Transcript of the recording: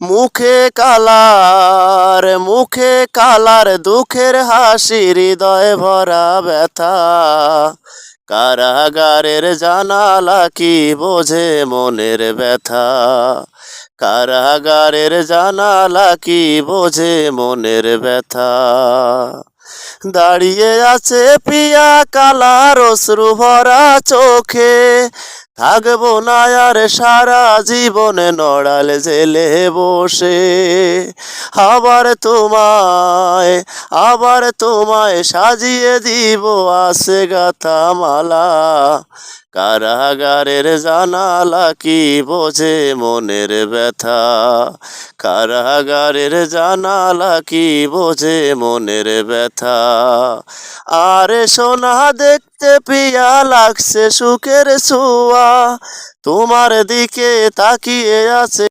মুখে কালার দুঃখের হাসি হৃদয় ভরা ব্যথা। কারাগারের জানালা কি বোঝে মনের ব্যথা। কারাগারের জানালা কি বোঝে মনের ব্যথা। দাঁড়িয়ে আছে পিয়া কালার অশ্রু ভরা চোখে, থাকবো না আর সারা জীবনে নড়াল জেলে বসে। আবার তোমায় সাজিয়ে দিব আছে গাথা মালা। কারাগারের জানালা কি বোঝে মনের ব্যথা। কারাগারের জানালা কি বোঝে মনের ব্যথা। আরে সোনা দেখতে পিয়া লাগছে সুখের ছোঁয়া, তোমার দিকে তাকিয়ে আছে